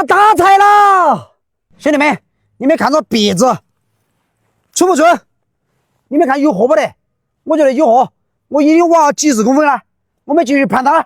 发大财了！兄弟们，你们看这鼻子粗不粗？你们看有货不得？我觉得有货，我一定挖几10公分了。我们继续盘它。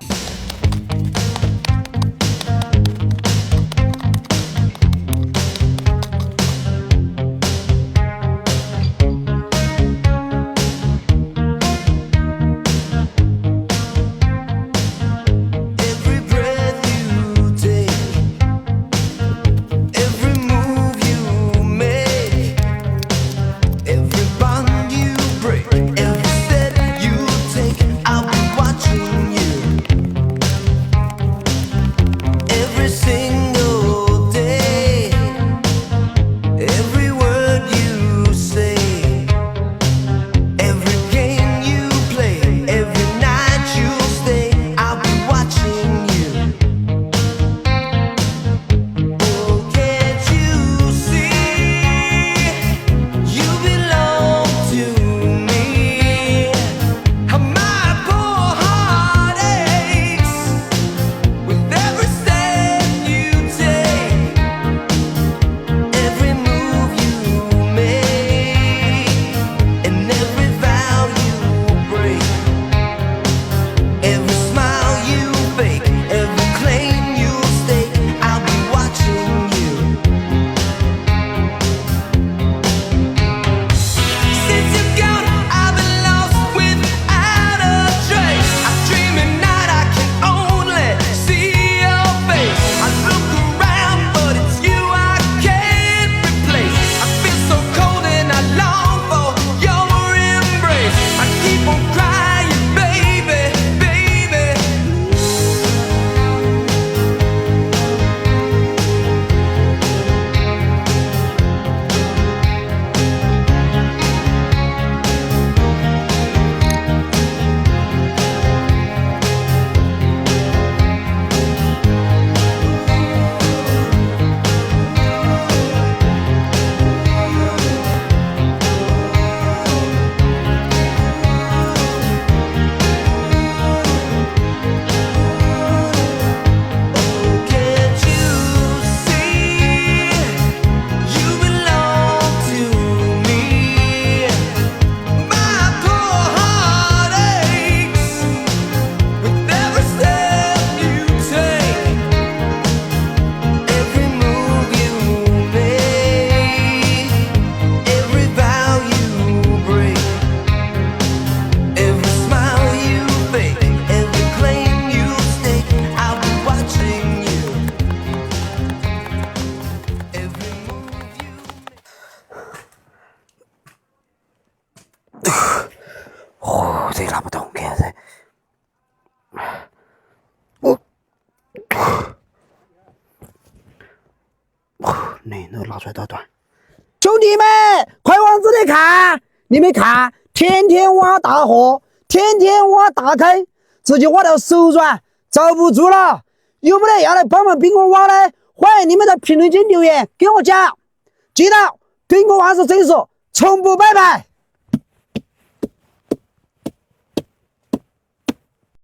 这拉不动，看噻。那个拿出来多短。兄弟们，快往这里看！你们看，天天挖大货，天天挖大坑，自己挖到手软，遭不住了。有没得要来帮忙宾哥挖的？欢迎你们在评论区留言给我讲。记得宾哥挖是真实，从不摆拍。